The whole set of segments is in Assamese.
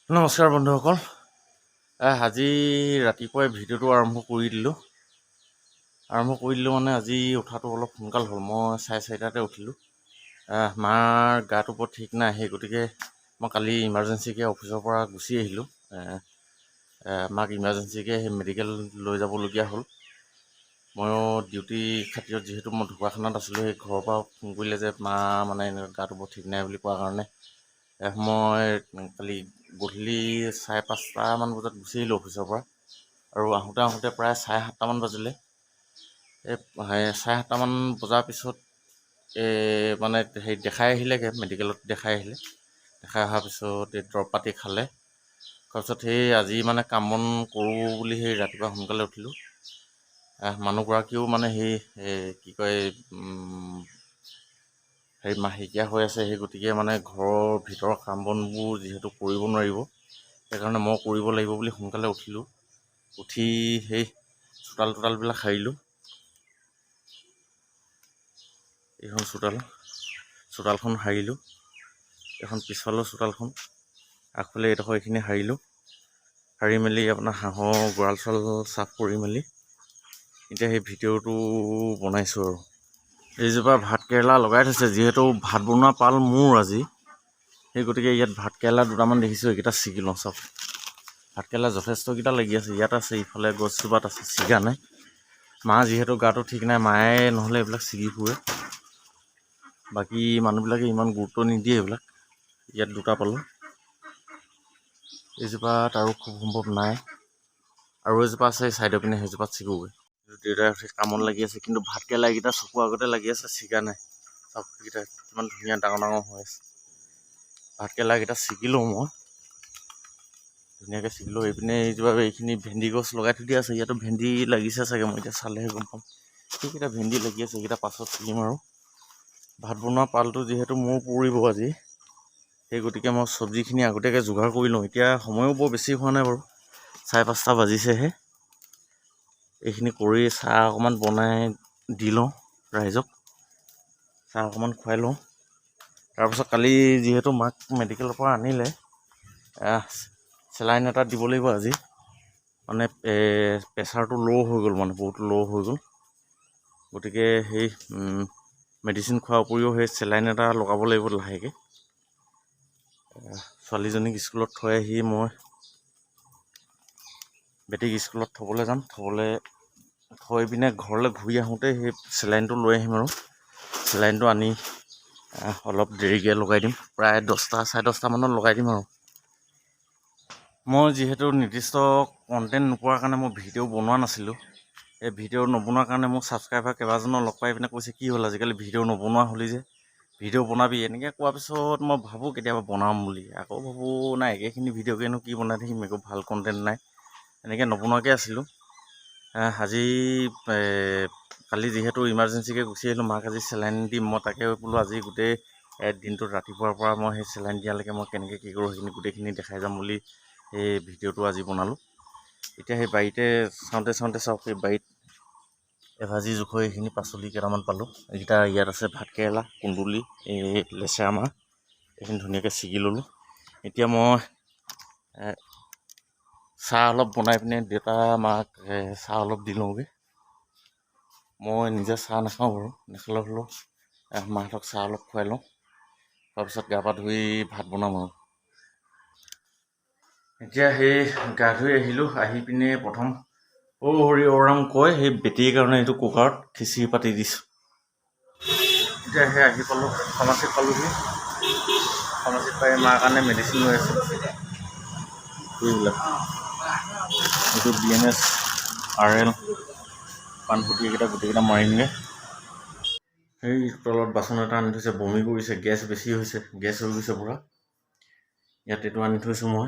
নমস্কাৰ বন্ধুসকল। আজি ৰাতিপুৱাই ভিডিঅ'টো আৰম্ভ কৰি দিলোঁ মানে আজি উঠাটো অলপ সোনকাল হ'ল। মই 4:30টাতে উঠিলোঁ। মাৰ গাটো বৰ ঠিক নাই, সেই গতিকে মই কালি ইমাৰ্জেঞ্চিকৈ অফিচৰ পৰা গুচি আহিলোঁ। মাক ইমাৰ্জেঞ্চিকৈ সেই মেডিকেল লৈ যাবলগীয়া হ'ল। ময়ো ডিউটি খাতিৰত যিহেতু মই ঢকুৱাখানাত আছিলোঁ, সেই ঘৰৰ পৰা ফোন কৰিলে যে মা মানে এনেকৈ গাটো বৰ ঠিক নাই বুলি কোৱাৰ কাৰণে মই কালি গধূলি 5:30মান বজাত গুচি আহিলোঁ অফিচৰ পৰা। আৰু আহোঁতে প্ৰায় 7:30মান বাজিলে। এই 7:30মান বজাৰ পিছত মানে হেৰি দেখাই আহিলেগৈ, মেডিকেলত দেখাই অহাৰ পিছত এই দৰৱ পাতি খালে। তাৰপিছত সেই আজি মানে কাম বন কৰোঁ বুলি সেই ৰাতিপুৱা সোনকালে উঠিলোঁ। মানুহগৰাকীও মানে সেই কি কয় হেৰি মাহেকীয়া হৈ আছে, সেই গতিকে মানে ঘৰৰ ভিতৰৰ কাম বনবোৰ যিহেতু কৰিব নোৱাৰিব, সেইকাৰণে মই কৰিব লাগিব বুলি সোনকালে উঠিলোঁ। উঠি সেই চোতালবিলাক সাৰিলোঁ। এইখন চোতালখন সাৰিলোঁ। এখন পিছফালৰ চোতালখন, আগফালে এইডোখৰ এইখিনি সাৰিলোঁ। সাৰি মেলি আপোনাৰ হাঁহৰ গঁৰাল চাফ কৰি মেলি এতিয়া সেই ভিডিঅ'টো বনাইছোঁ। আৰু এইজোপা ভাত কেৰেলা লগাই থৈছে, যিহেতু ভাত বনোৱা পাল মোৰ আজি, সেই গতিকে ইয়াত ভাত কেৰেলা দুটামান দেখিছোঁ, এইকেইটা ছিগি লওঁ। চব ভাত কেৰেলা যথেষ্টকেইটা লাগি আছে। ইয়াত আছে, ইফালে গছজোপাত আছে, ছিগা নাই। মা যিহেতু গাটো ঠিক নাই, মায়ে নহ'লে এইবিলাক ছিগি ফুৰে। বাকী মানুহবিলাকে ইমান গুৰুত্ব নিদিয়ে এইবিলাক। ইয়াত দুটা পালোঁ। এইজোপাত আৰু খুব সম্ভৱ নাই, আৰু এজোপা আছে ছাইডৰ পিনে, সেইজোপাত ছিগোগৈ। দেউতাই কামত লাগি আছে, কিন্তু ভাত কেৰেলা এইকেইটা চকুৰ আগতে লাগি আছে, ছিগা নাই। চবকেইটা কিমান ধুনীয়া ডাঙৰ হৈ আছে। ভাত কেৰেলাকেইটা ছিগিলোঁ, মই ধুনীয়াকৈ ছিগিলোঁ। এইপিনে এইখিনি ভেন্দি গছ লগাই থৈ দিয়া আছে, ইয়াতো ভেন্দি লাগিছে চাগে, মই এতিয়া চালেহে গম পাম। সেইকেইটা ভেন্দি লাগি আছে, এইকেইটা পাছত ছিগিম। আৰু ভাত বনোৱা পালটো যিহেতু মোৰ পৰিব আজি, সেই গতিকে মই চব্জিখিনি আগতীয়াকৈ যোগাৰ কৰি লওঁ। এতিয়া সময়ো বৰ বেছি হোৱা নাই বাৰু, 5:30 বাজিছেহে। এইখিনি কৰি চাহ অকণমান বনাই দি লওঁ ৰাইজক, চাহ অকণমান খুৱাই লওঁ। তাৰপিছত কালি যিহেতু মাক মেডিকেলৰ পৰা আনিলে, চেলাইন এটা দিব লাগিব আজি। মানে প্ৰেছাৰটো ল' হৈ গ'ল, মানে বহুত ল' হৈ গ'ল। গতিকে সেই মেডিচিন খোৱাৰ উপৰিও সেই চেলাইন এটা লগাব লাগিব লাহেকৈ। ছোৱালীজনীক স্কুলত থৈ আহি মই বেটীক স্কুলত থ'বলৈ যাম। থৈ পিনে ঘৰলৈ ঘূৰি আহোঁতে সেই চেলাইনটো লৈ আহিম। আৰু চেলাইনটো আনি অলপ দেৰিকৈ লগাই দিম, প্ৰায় 10টা 10:30 মানত লগাই দিম। আৰু মই যিহেতু নিৰ্দিষ্ট কণ্টেণ্ট নোপোৱাৰ কাৰণে মই ভিডিঅ' বনোৱা নাছিলোঁ। এই ভিডিঅ' নবনোৱাৰ কাৰণে মোৰ ছাবস্ক্ৰাইবাৰ কেইবাজনো লগ পাই পিনে কৈছে, কি হ'ল আজিকালি ভিডিঅ' নবনোৱা হ'লি যে, ভিডিঅ' বনাবি। এনেকৈ কোৱাৰ পিছত মই ভাবোঁ কেতিয়াবা বনাম বুলি, আকৌ ভাবোঁ নাই, একেখিনি ভিডিঅ'কেনো কি বনাই থাকিম, একো ভাল কণ্টেণ্ট নাই, এনেকৈ নবনোৱাকৈ আছিলোঁ। আজি কালি যিহেতু ইমাৰ্জেঞ্চিকৈ গুচি আহিলোঁ, মাক আজি চেলাইন দিম। মই তাকে বোলো আজি গোটেই দিনটোত ৰাতিপুৱাৰ পৰা মই সেই চেলাইন দিয়ালৈকে মই কেনেকৈ কি কৰোঁ, সেইখিনি গোটেইখিনি দেখাই যাম বুলি সেই ভিডিঅ'টো আজি বনালোঁ। এতিয়া সেই বাৰীতে চাওঁতে চাওক, সেই বাৰীত এভাজি জোখৰ এইখিনি পাচলি কেইটামান পালোঁ। এইকেইটা ইয়াত আছে ভাত কেৰেলা, কুন্দুলি, এই লেচেৰা মাহ, এইখিনি ধুনীয়াকৈ ছিগি ল'লোঁ। এতিয়া মই চাহ অলপ বনাই পিনে দেউতা মাক চাহ অলপ দি লওঁগৈ। মই নিজে চাহ নাখাওঁ বাৰু, নেখালে হ'লেও মাহঁতক চাহ অলপ খুৱাই লওঁ। তাৰপিছত গা পা ধুই ভাত বনাম। আৰু এতিয়া সেই গা ধুই আহিলোঁ, আহি পিনে প্ৰথম হৰি ৰাম কৈ সেই বেটীৰ কাৰণে এইটো কুকাৰত খিচিৰি পাতি দিছোঁ। এতিয়া সেই আহি পালোঁ, ফাৰ্মাচীত পালোঁহি। ফাৰ্মাচীত পাই মাৰ কাৰণে মেডিচিন লৈ আছোঁ। এইবিলাক এইটো BNS, RL, পানপুটি, এইকেইটা গোটেইকেইটা মাৰিমগৈ। সেই তলত বাচন এটা আনি থৈছে, বমি কৰিছে, গেছ বেছি হৈছে, গেছ হৈ গৈছে পূৰা। ইয়াত এইটো আনি থৈছোঁ মই,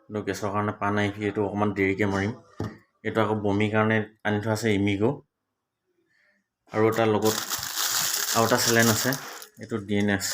কিন্তু গেছৰ কাৰণে পান আহি, এইটো অকণমান দেৰিকৈ মাৰিম। এইটো আকৌ বমিৰ কাৰণে আনি থোৱা আছে ইমিগ', আৰু এটা লগত আৰু এটা চেলাইন আছে, এইটো DNS,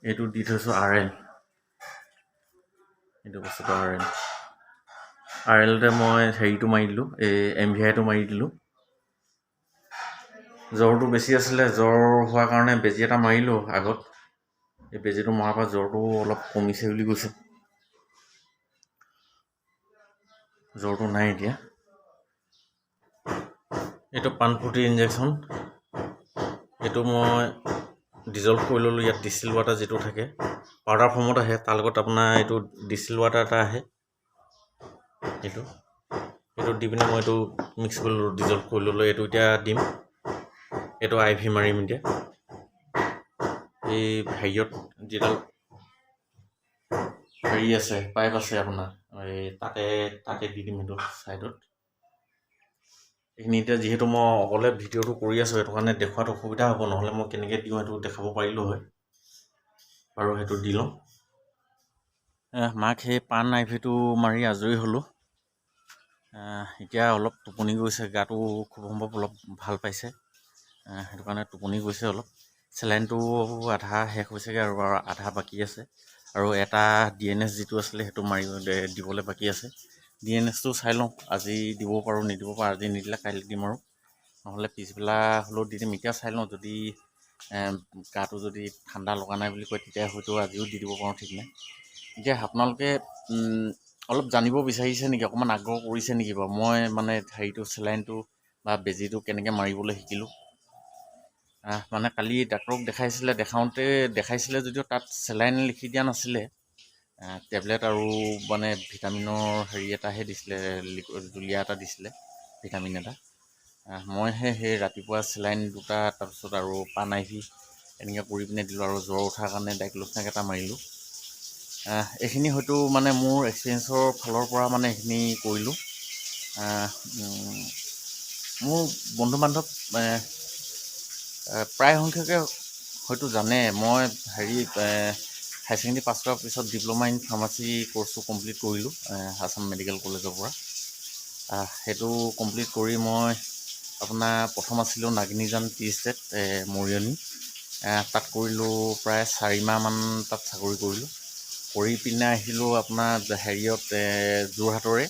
এইটো দি থৈছোঁ RL, এইটো বস্তুটো RLতে মই হেৰিটো মাৰি দিলোঁ, এই MVIটো মাৰি দিলোঁ। জ্বৰটো বেছি আছিলে, জ্বৰ হোৱাৰ কাৰণে বেজী এটা মাৰিলোঁ আগত। এই বেজীটো মৰাৰ পৰা জ্বৰটো অলপ কমিছে বুলি কৈছে। জ্বৰটো নাই এতিয়া। এইটো পানফুটি ইনজেকশ্যন। এইটো মই ডিজলভ কৰি ল'লোঁ। ইয়াত ডিষ্টিল ৱাটাৰ যিটো থাকে পাউডাৰ ফৰ্মত আহে, তাৰ লগত আপোনাৰ এইটো ডিষ্টিল ৱাটাৰ এটা আহে। এইটো দি পিনে মই এইটো মিক্স কৰি ল'লোঁ, ডিজলভ কৰি ল'লোঁ। এইটো এতিয়া দিম, এইটো IV মাৰিম এতিয়া। এই হেৰিয়ত যিডাল হেৰি আছে, পাইপ আছে আপোনাৰ, এই তাতে দি দিম এইটো ছাইডত। এইখিনি এতিয়া যিহেতু মই অকলে ভিডিঅ'টো কৰি আছোঁ, সেইটো কাৰণে দেখুৱাত অসুবিধা হ'ব, নহ'লে মই কেনেকৈ দিওঁ সেইটো দেখাব পাৰিলোঁ হয়। বাৰু সেইটো দি লওঁ। মাক সেই পান IVটো মাৰি আজৰি হ'লোঁ। এতিয়া অলপ টোপনি গৈছে, গাটো খুব সম্ভৱ অলপ ভাল পাইছে, সেইটো কাৰণে টোপনি গৈছে অলপ। চেলাইনটো আধা শেষ হৈছেগৈ আৰু আধা বাকী আছে। আৰু এটা DNS যিটো আছিলে সেইটো দিবলৈ বাকী আছে। DNSটো চাই লওঁ, আজি দিব পাৰোঁ নিদিব পাৰোঁ। আজি নিদিলে কাইলৈ দিম আৰু, নহ'লে পিছবেলা হ'লেও দি দিম। এতিয়া চাই লওঁ, যদি গাটো যদি ঠাণ্ডা লগা নাই বুলি কয় তেতিয়া হয়তো আজিও দি দিব পাৰোঁ, ঠিক নাই। এতিয়া আপোনালোকে অলপ জানিব বিচাৰিছে নেকি, অকণমান আগ্ৰহ কৰিছে নেকি বাৰু? মই মানে হেৰিটো চেলাইনটো বা বেজীটো কেনেকৈ মাৰিবলৈ শিকিলোঁ। মানে কালি ডাক্তৰক দেখাইছিলে যদিও তাত চেলাইন লিখি দিয়া নাছিলে। টেবলেট আৰু মানে ভিটামিনৰ হেৰি এটাহে দিছিলে, জুলীয়া এটা দিছিলে, ভিটামিন এটা। মইহে সেই ৰাতিপুৱা চেলাইন 2টা, তাৰপিছত আৰু পান IV এনেকৈ কৰি পিনে দিলোঁ, আৰু জ্বৰ উঠাৰ কাৰণে ডাইক্ল'ফেনাক এটা মাৰিলোঁ। এইখিনি হয়তো মানে মোৰ এক্সপিৰিয়েঞ্চৰ ফালৰ পৰা মানে এইখিনি কৰিলোঁ। মোৰ বন্ধু বান্ধৱ প্ৰায় সংখ্যকে হয়তো জানে, মই হাই ছেকেণ্ডেৰী পাছ কৰাৰ পিছত ডিপ্ল'মা ইন ফাৰ্মাচী কোৰ্চটো কমপ্লিট কৰিলোঁ আছাম মেডিকেল কলেজৰ পৰা। সেইটো কমপ্লিট কৰি মই আপোনাৰ প্ৰথম আছিলোঁ নাগিনীজান টি ষ্টেট মৰিয়নি, তাত কৰিলোঁ প্ৰায় 4 মাহমান তাত চাকৰি কৰিলোঁ। কৰি পিনে আহিলোঁ আপোনাৰ হেৰিয়ত যোৰহাটৰে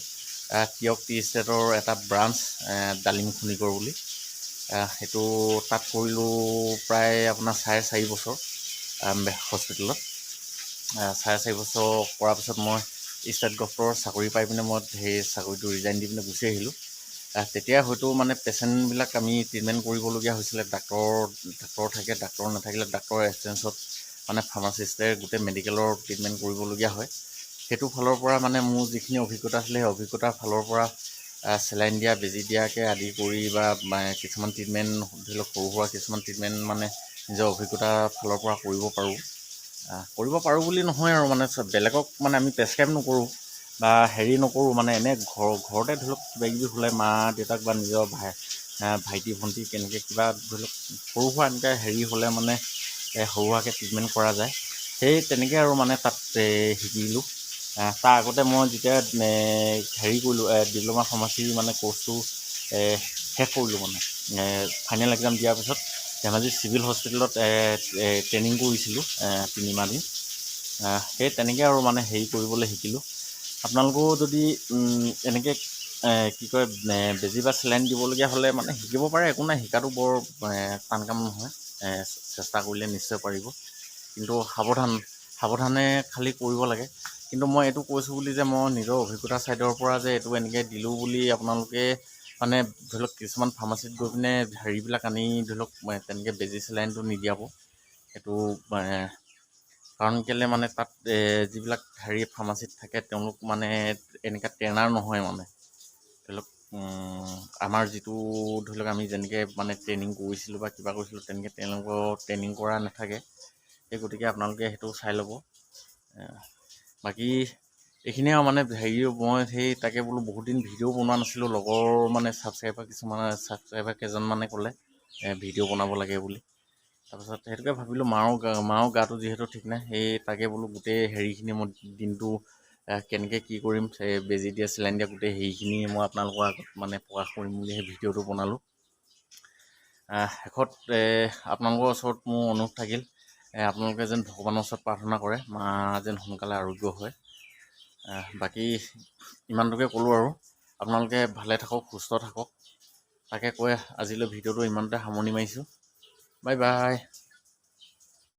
তিয়ক টি ষ্টেটৰ এটা ব্ৰাঞ্চ ডালিম খনিকৰ বুলি, সেইটো তাত কৰিলোঁ প্ৰায় আপোনাৰ 4.5 বছৰ হস্পিটেলত। 4.5 বছৰ কৰাৰ পিছত মই ষ্টেট গভৰ্ণৰ চাকৰি পাই পিনে মই সেই চাকৰিটো ৰিজাইন দি পিনে গুচি আহিলোঁ। তেতিয়া হয়তো মানে পেচেণ্টবিলাক আমি ট্ৰিটমেণ্ট কৰিবলগীয়া হৈছিলে। ডাক্তৰ থাকে, ডাক্তৰ নাথাকিলে ডাক্তৰৰ এক্সেঞ্চত মানে ফাৰ্মাচিষ্টে গোটেই মেডিকেলৰ ট্ৰিটমেণ্ট কৰিবলগীয়া হয়। সেইটো ফালৰ পৰা মানে মোৰ যিখিনি অভিজ্ঞতা আছিলে, সেই অভিজ্ঞতাৰ ফালৰ পৰা চেলাইন দিয়া, বেজী দিয়াকে আদি কৰি বা কিছুমান ট্ৰিটমেণ্ট ধৰি লওক সৰু সুৰা কিছুমান ট্ৰিটমেণ্ট মানে নিজৰ অভিজ্ঞতাৰ ফালৰ পৰা কৰিব পাৰোঁ বুলি নহয় আৰু মানে বেলেগক মানে আমি প্ৰেছক্ৰাইব নকৰোঁ বা হেৰি নকৰোঁ, মানে এনে ঘৰতে ধৰি লওক কিবাকিবি হ'লে মা দেউতাক বা নিজৰ ভাইটি ভণ্টি কেনেকৈ কিবা ধৰি লওক সৰু সুৰা এনেকৈ হেৰি হ'লে মানে সৰুসুৰাকৈ ট্ৰিটমেণ্ট কৰা যায়। সেই তেনেকৈ আৰু মানে তাত শিকিলোঁ। তাৰ আগতে মই যেতিয়া হেৰি কৰিলোঁ, ডিপ্ল'মা ফাৰ্মাচী মানে কোৰ্চটো শেষ কৰিলোঁ, মানে ফাইনেল এক্সাম দিয়াৰ পিছত ধেমাজি চিভিল হস্পিটেলত ট্ৰেইনিং কৰিছিলোঁ 3 মাহ দিন। সেই তেনেকৈ আৰু মানে হেৰি কৰিবলৈ শিকিলোঁ। আপোনালোকেও যদি এনেকৈ কি কয় বেজী বা চেলাইন দিবলগীয়া হ'লে মানে শিকিব পাৰে, একো নাই, শিকাটো বৰ টান কাম নহয়। চেষ্টা কৰিলে নিশ্চয় পাৰিব, কিন্তু সাৱধানে খালী কৰিব লাগে। কিন্তু মই এইটো কৈছোঁ বুলি যে মই নিজৰ অভিজ্ঞতা ছাইডৰ পৰা যে এইটো এনেকৈ দিলোঁ বুলি আপোনালোকে মানে ধৰি লওক কিছুমান ফাৰ্মাচীত গৈ পিনে হেৰিবিলাক আনি ধৰি লওক তেনেকৈ বেজী চেলাইনটো নিদিয়াব। সেইটো কাৰণ কেলৈ মানে তাত যিবিলাক ফাৰ্মাচীত থাকে তেওঁলোক মানে এনেকুৱা ট্ৰেইনাৰ নহয়, মানে ধৰি লওক আমাৰ যিটো ধৰি লওক আমি যেনেকৈ মানে ট্ৰেইনিং কৰিছিলোঁ বা কিবা কৰিছিলোঁ তেনেকৈ তেওঁলোকৰ ট্ৰেইনিং কৰা নাথাকে। সেই গতিকে আপোনালোকে সেইটো চাই ল'ব। বাকী এইখিনিয়ে আৰু মানে মই তাকে বোলো বহুত দিন ভিডিঅ' বনোৱা নাছিলোঁ। লগৰ মানে ছাবস্ক্ৰাইবাৰ কেইজনমানে ক'লে ভিডিঅ' বনাব লাগে বুলি। তাৰপিছত সেইটোকে ভাবিলোঁ, মাৰো গাটো যিহেতু ঠিক নাই, তাকে বোলো গোটেই হেৰিখিনি মই দিনটো কেনেকৈ কি কৰিম, বেজী দিয়া চেলাইন দিয়া গোটেই হেৰিখিনি মই আপোনালোকৰ আগত মানে প্ৰকাশ কৰিম বুলি সেই ভিডিঅ'টো বনালোঁ। শেষত আপোনালোকৰ ওচৰত মোৰ অনুৰোধ থাকিল, আপোনালোকে যেন ভগৱানৰ ওচৰত প্ৰাৰ্থনা কৰে মা যেন সোনকালে আৰোগ্য হয়। বাকী ইমানটোকে ক'লোঁ আৰু। আপোনালোকে ভালে থাকক, সুস্থ থাকক। তাকে কৈ আজিলৈ ভিডিঅ'টো ইমানতে সামৰণি মাৰিছোঁ। Bye bye.